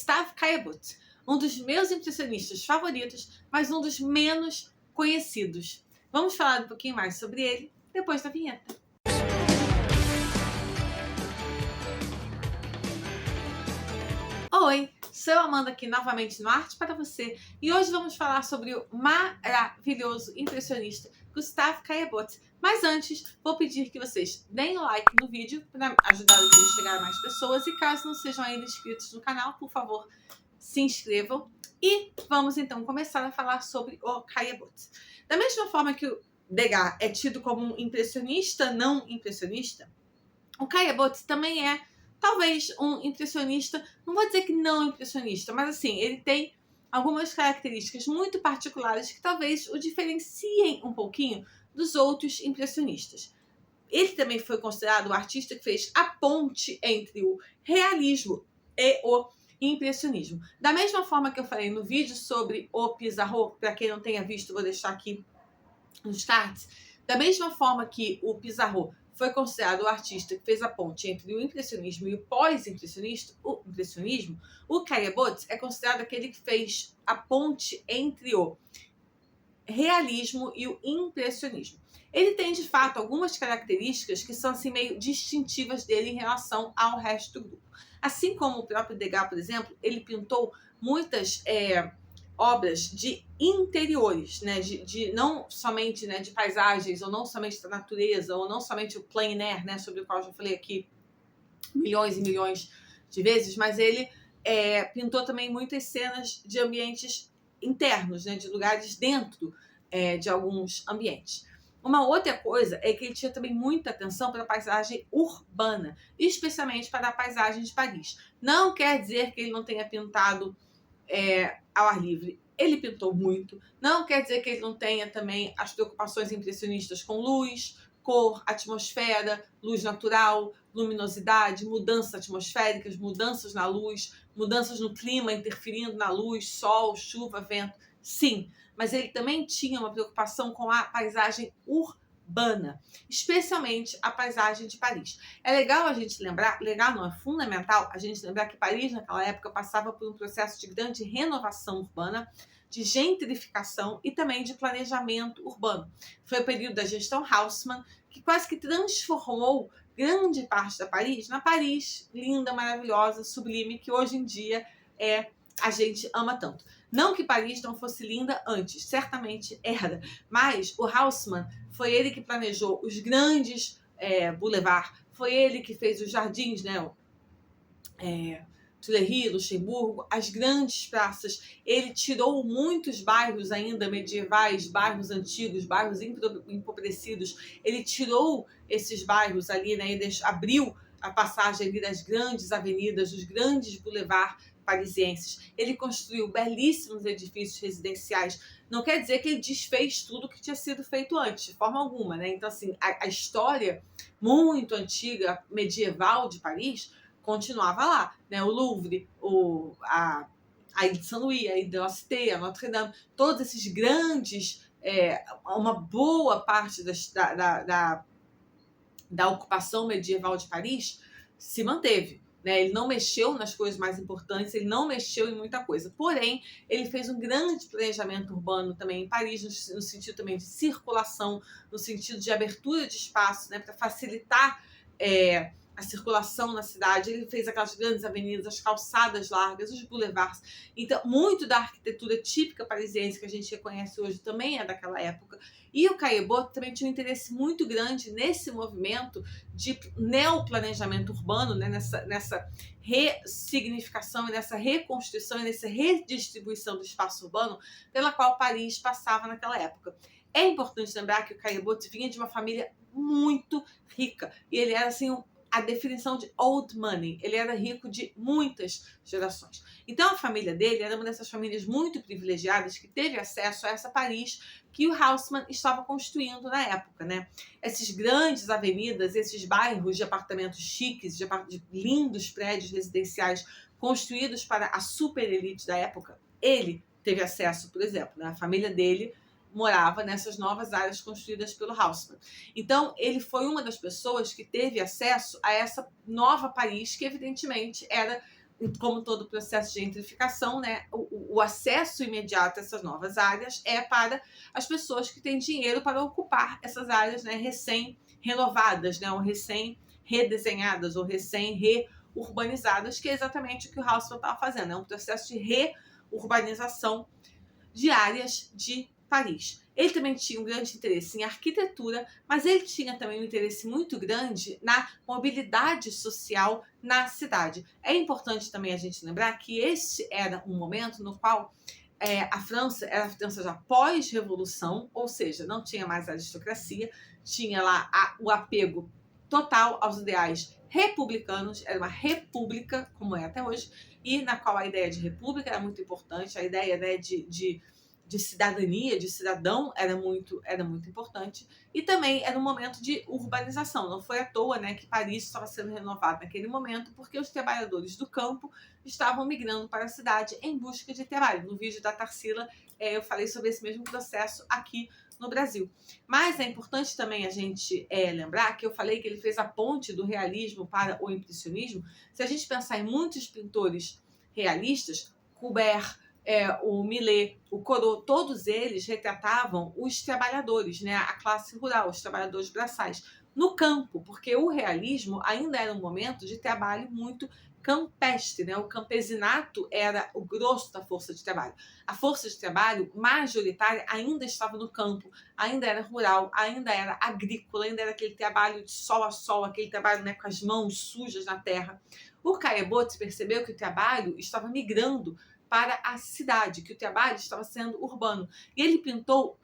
Gustave Caillebotte, um dos meus impressionistas favoritos, mas um dos menos conhecidos. Vamos falar um pouquinho mais sobre ele depois da vinheta. Oi, sou a Amanda aqui novamente no Arte para Você e hoje vamos falar sobre o maravilhoso impressionista Gustave Caillebotte. Mas antes, vou pedir que vocês deem o like no vídeo para ajudar o vídeo a chegar a mais pessoas e caso não sejam ainda inscritos no canal, por favor, se inscrevam. E vamos então começar a falar sobre o Caillebotte. Da mesma forma que o Degas é tido como um impressionista não impressionista, o Caillebotte também é talvez um impressionista, não vou dizer que não impressionista, mas assim, ele tem algumas características muito particulares que talvez o diferenciem um pouquinho dos outros impressionistas. Ele também foi considerado o artista que fez a ponte entre o realismo e o impressionismo. Da mesma forma que eu falei no vídeo sobre o Pissarro, para quem não tenha visto, vou deixar aqui nos cards, da mesma forma que o Pissarro foi considerado o artista que fez a ponte entre o impressionismo e o pós-impressionismo, o Caillebotte é considerado aquele que fez a ponte entre o realismo e o impressionismo. Ele tem, de fato, algumas características que são assim, meio distintivas dele em relação ao resto do grupo. Assim como o próprio Degas, por exemplo, ele pintou muitas obras de interiores, né, de não somente, né, de paisagens, ou não somente da natureza, ou não somente o plein air, né, sobre o qual eu já falei aqui milhões e milhões de vezes, mas ele pintou também muitas cenas de ambientes internos, né, de lugares dentro de alguns ambientes. Uma outra coisa é que ele tinha também muita atenção para a paisagem urbana, especialmente para a paisagem de Paris. Não quer dizer que ele não tenha pintado ao ar livre. Ele pintou muito. Não quer dizer que ele não tenha também as preocupações impressionistas com luz, cor, atmosfera, luz natural, luminosidade, mudanças atmosféricas, mudanças na luz, mudanças no clima interferindo na luz, sol, chuva, vento. Sim, mas ele também tinha uma preocupação com a paisagem urbana, especialmente a paisagem de Paris. É legal a gente lembrar, legal não, é fundamental a gente lembrar que Paris naquela época passava por um processo de grande renovação urbana, de gentrificação e também de planejamento urbano. Foi o período da gestão Haussmann que quase que transformou grande parte da Paris na Paris linda, maravilhosa, sublime, que hoje em dia a gente ama tanto. Não que Paris não fosse linda antes, certamente era, mas o Haussmann foi ele que planejou os grandes boulevards, foi ele que fez os jardins, né? Tuileries, Luxemburgo, as grandes praças. Ele tirou muitos bairros ainda medievais, bairros antigos, bairros empobrecidos. Ele tirou esses bairros ali, né? Ele abriu a passagem ali das grandes avenidas, dos grandes boulevards parisienses. Ele construiu belíssimos edifícios residenciais. Não quer dizer que ele desfez tudo que tinha sido feito antes, de forma alguma, né? Então, assim, a história muito antiga, medieval de Paris, continuava lá, né? O Louvre, a Ilha de Saint-Louis, a Ilha de la Cité, a Notre-Dame, todos esses grandes, uma boa parte da ocupação medieval de Paris se manteve. Né? Ele não mexeu nas coisas mais importantes, ele não mexeu em muita coisa. Porém, ele fez um grande planejamento urbano também em Paris, no sentido também de circulação, no sentido de abertura de espaço, né? Para facilitar a circulação na cidade. Ele fez aquelas grandes avenidas, as calçadas largas, os boulevards. Então, muito da arquitetura típica parisiense que a gente reconhece hoje também é daquela época. E o Caillebotte também tinha um interesse muito grande nesse movimento de neoplanejamento urbano, né? nessa ressignificação, nessa reconstrução e nessa redistribuição do espaço urbano pela qual Paris passava naquela época. É importante lembrar que o Caillebotte vinha de uma família muito rica e ele era assim a definição de old money. Ele era rico de muitas gerações. Então a família dele era uma dessas famílias muito privilegiadas que teve acesso a essa Paris que o Haussmann estava construindo na época, né? Essas grandes avenidas, esses bairros de apartamentos chiques, de lindos prédios residenciais construídos para a super elite da época, ele teve acesso, por exemplo, né? A família dele morava nessas novas áreas construídas pelo Haussmann. Então, ele foi uma das pessoas que teve acesso a essa nova Paris, que evidentemente era como todo o processo de gentrificação, né, o acesso imediato a essas novas áreas é para as pessoas que têm dinheiro para ocupar essas áreas, né, recém-renovadas, né, ou recém-redesenhadas, ou recém-reurbanizadas, que é exatamente o que o Haussmann estava fazendo. É um processo de reurbanização de áreas de Paris. Ele também tinha um grande interesse em arquitetura, mas ele tinha também um interesse muito grande na mobilidade social na cidade. É importante também a gente lembrar que esse era um momento no qual a França era a França já pós-revolução, ou seja, não tinha mais aristocracia, tinha lá o apego total aos ideais republicanos, era uma república, como é até hoje, e na qual a ideia de república era muito importante, a ideia, né, de cidadania, de cidadão, era muito importante. E também era um momento de urbanização. Não foi à toa, né, que Paris estava sendo renovado naquele momento, porque os trabalhadores do campo estavam migrando para a cidade em busca de trabalho. No vídeo da Tarsila, eu falei sobre esse mesmo processo aqui no Brasil. Mas é importante também a gente lembrar que eu falei que ele fez a ponte do realismo para o impressionismo. Se a gente pensar em muitos pintores realistas, Courbet, o Millet, o Corot, todos eles retratavam os trabalhadores, né, a classe rural, os trabalhadores braçais, no campo, porque o realismo ainda era um momento de trabalho muito campestre, né? O campesinato era o grosso da força de trabalho. A força de trabalho majoritária ainda estava no campo, ainda era rural, ainda era agrícola, ainda era aquele trabalho de sol a sol, aquele trabalho, né, com as mãos sujas na terra. O Caillebotte percebeu que o trabalho estava migrando para a cidade, que o trabalho estava sendo urbano. E ele pintou,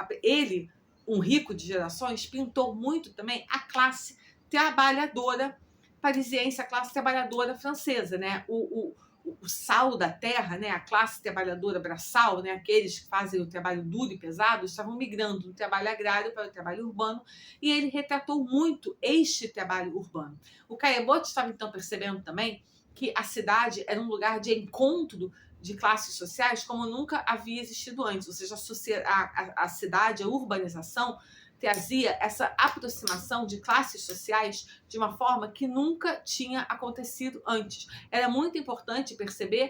um rico de gerações, pintou muito também a classe trabalhadora parisiense, a classe trabalhadora francesa, né? O sal da terra, né? A classe trabalhadora braçal, né? Aqueles que fazem o trabalho duro e pesado, estavam migrando do trabalho agrário para o trabalho urbano, e ele retratou muito este trabalho urbano. O Caillebotte estava então percebendo também que a cidade era um lugar de encontro de classes sociais como nunca havia existido antes, ou seja, a cidade, a urbanização, trazia essa aproximação de classes sociais de uma forma que nunca tinha acontecido antes. Era muito importante perceber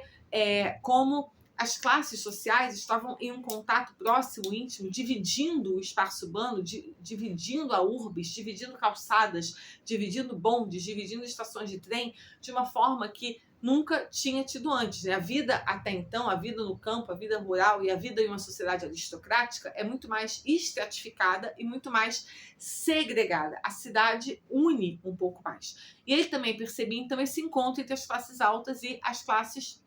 como as classes sociais estavam em um contato próximo, íntimo, dividindo o espaço urbano, dividindo a urbes, dividindo calçadas, dividindo bondes, dividindo estações de trem, de uma forma que nunca tinha tido antes, né? A vida até então, a vida no campo, a vida rural e a vida em uma sociedade aristocrática é muito mais estratificada e muito mais segregada. A cidade une um pouco mais. E ele também percebia então esse encontro entre as classes altas e as classes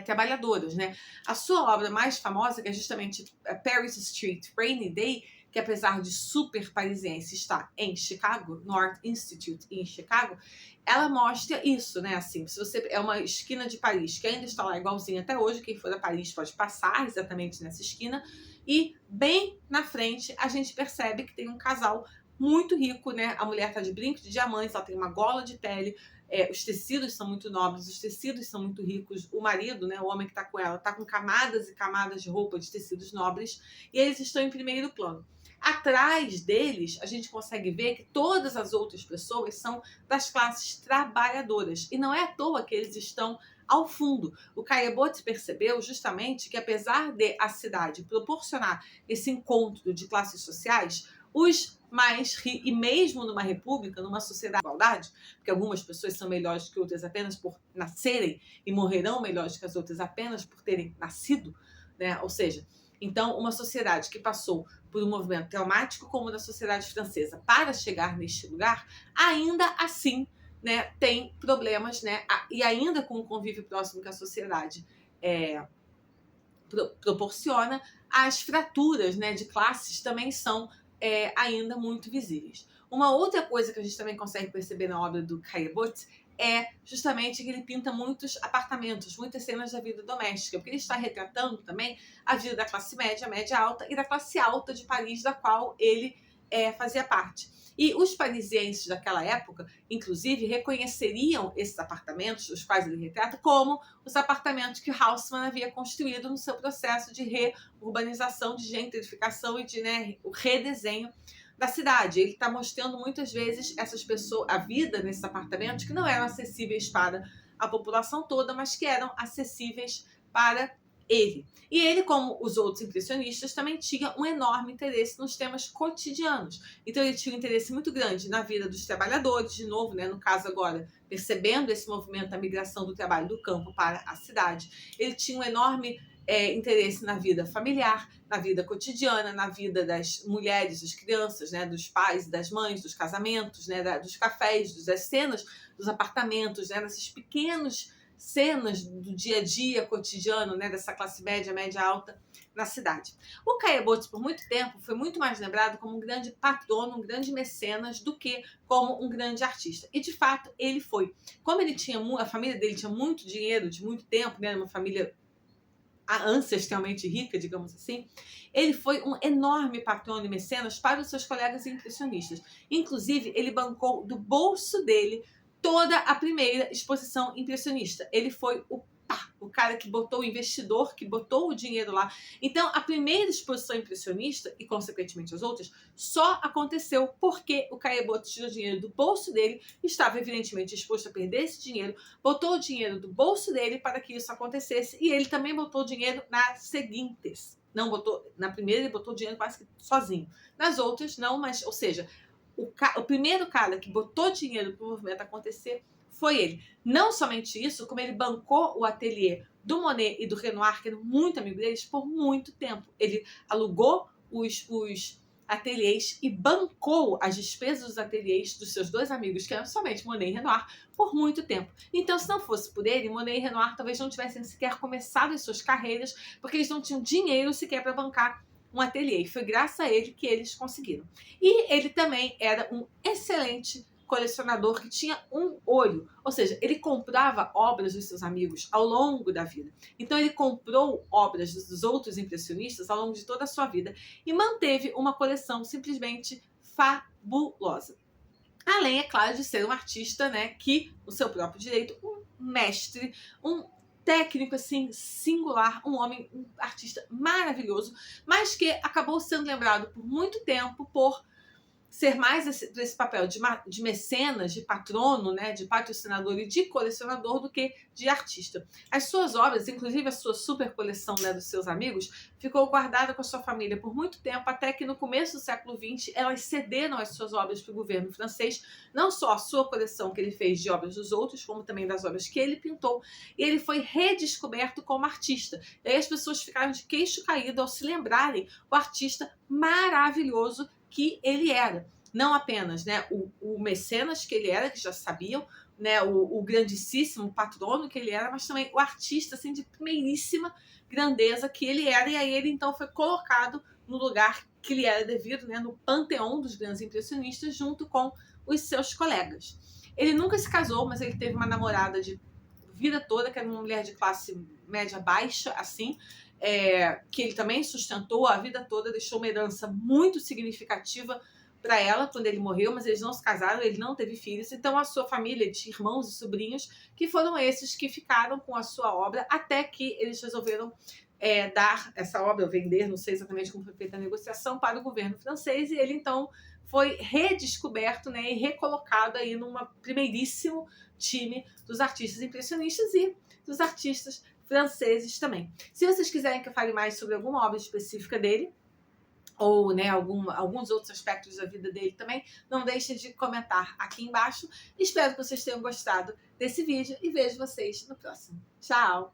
trabalhadoras, né? A sua obra mais famosa, que é justamente Paris Street, Rainy Day, que apesar de super parisiense está em Chicago, no Art Institute em Chicago, ela mostra isso, né? Assim, se você é uma esquina de Paris que ainda está lá igualzinha até hoje, quem for a Paris pode passar exatamente nessa esquina, e bem na frente a gente percebe que tem um casal muito rico, né? A mulher está de brinco de diamantes, ela tem uma gola de pele, os tecidos são muito nobres, os tecidos são muito ricos, o marido, né, o homem que está com ela, está com camadas e camadas de roupa de tecidos nobres, e eles estão em primeiro plano. Atrás deles, a gente consegue ver que todas as outras pessoas são das classes trabalhadoras. E não é à toa que eles estão ao fundo. O Caillebotte percebeu justamente que, apesar de a cidade proporcionar esse encontro de classes sociais, os mais ricos, e mesmo numa república, numa sociedade de igualdade, porque algumas pessoas são melhores que outras apenas por nascerem e morrerão melhores que as outras apenas por terem nascido, né? Ou seja, então, uma sociedade que passou por um movimento traumático como o da sociedade francesa para chegar neste lugar, ainda assim, né, tem problemas, né, e ainda com o convívio próximo que a sociedade proporciona, as fraturas, né, de classes também são ainda muito visíveis. Uma outra coisa que a gente também consegue perceber na obra do Caillebotte é justamente que ele pinta muitos apartamentos, muitas cenas da vida doméstica, porque ele está retratando também a vida da classe média, média alta e da classe alta de Paris, da qual ele fazia parte. E os parisienses daquela época, inclusive, reconheceriam esses apartamentos, os quais ele retrata, como os apartamentos que Haussmann havia construído no seu processo de reurbanização, de gentrificação e de o redesenho da cidade. Ele está mostrando muitas vezes essas pessoas, a vida nesses apartamentos que não eram acessíveis para a população toda, mas que eram acessíveis para ele. E ele, como os outros impressionistas, também tinha um enorme interesse nos temas cotidianos. Então ele tinha um interesse muito grande na vida dos trabalhadores, de novo, né, no caso agora, percebendo esse movimento da migração do trabalho do campo para a cidade. Ele tinha um enorme interesse na vida familiar, na vida cotidiana, na vida das mulheres, das crianças, né, dos pais, das mães, dos casamentos, né, dos cafés, das cenas dos apartamentos, né, dessas pequenas cenas do dia a dia cotidiano, né, dessa classe média, média alta na cidade. O Caillebotte, por muito tempo, foi muito mais lembrado como um grande patrono, um grande mecenas, do que como um grande artista. E, de fato, ele foi. Como ele tinha, a família dele tinha muito dinheiro, de muito tempo, né, uma família ancestralmente rica, digamos assim, ele foi um enorme patrono e mecenas para os seus colegas impressionistas. Inclusive, ele bancou do bolso dele toda a primeira exposição impressionista. Ele foi o cara que botou o investidor, que botou o dinheiro lá. Então, a primeira exposição impressionista, e consequentemente as outras, só aconteceu porque o Caillebotte tirou dinheiro do bolso dele, estava evidentemente disposto a perder esse dinheiro, botou o dinheiro do bolso dele para que isso acontecesse, e ele também botou dinheiro nas seguintes. Não botou, na primeira ele botou dinheiro quase que sozinho. Nas outras, não, mas, ou seja, o primeiro cara que botou dinheiro para o movimento acontecer foi ele. Não somente isso, como ele bancou o ateliê do Monet e do Renoir, que eram muito amigos deles, por muito tempo. Ele alugou os ateliês e bancou as despesas dos ateliês dos seus dois amigos, que eram somente Monet e Renoir, por muito tempo. Então, se não fosse por ele, Monet e Renoir talvez não tivessem sequer começado as suas carreiras, porque eles não tinham dinheiro sequer para bancar um ateliê. E foi graças a ele que eles conseguiram. E ele também era um excelente colecionador que tinha um olho, ou seja, ele comprava obras dos seus amigos ao longo da vida. Então ele comprou obras dos outros impressionistas ao longo de toda a sua vida e manteve uma coleção simplesmente fabulosa. Além, é claro, de ser um artista, né, que, no seu próprio direito, um mestre, um técnico, assim, singular, um homem, um artista maravilhoso, mas que acabou sendo lembrado por muito tempo por ser mais desse papel de mecenas, de patrono, né, de patrocinador e de colecionador do que de artista. As suas obras, inclusive a sua super coleção, né, dos seus amigos, ficou guardada com a sua família por muito tempo, até que no começo do século XX elas cederam as suas obras para o governo francês, não só a sua coleção que ele fez de obras dos outros, como também das obras que ele pintou, e ele foi redescoberto como artista. E aí as pessoas ficaram de queixo caído ao se lembrarem o artista maravilhoso que ele era. Não apenas, né, o mecenas que ele era, que já sabiam, né, o grandíssimo patrono que ele era, mas também o artista, assim, de primeiríssima grandeza que ele era. E aí ele então foi colocado no lugar que lhe era devido, né, no panteão dos grandes impressionistas, junto com os seus colegas. Ele nunca se casou, mas ele teve uma namorada de vida toda, que era uma mulher de classe média baixa, assim, que ele também sustentou a vida toda, deixou uma herança muito significativa para ela quando ele morreu, mas eles não se casaram, ele não teve filhos. Então a sua família de irmãos e sobrinhos, que foram esses que ficaram com a sua obra, até que eles resolveram dar essa obra, ou vender, não sei exatamente como foi feita a negociação, para o governo francês, e ele então foi redescoberto, né, e recolocado aí numa primeiríssimo time dos artistas impressionistas e dos artistas franceses também. Se vocês quiserem que eu fale mais sobre alguma obra específica dele, ou, né, alguns outros aspectos da vida dele também, não deixem de comentar aqui embaixo. Espero que vocês tenham gostado desse vídeo e vejo vocês no próximo. Tchau!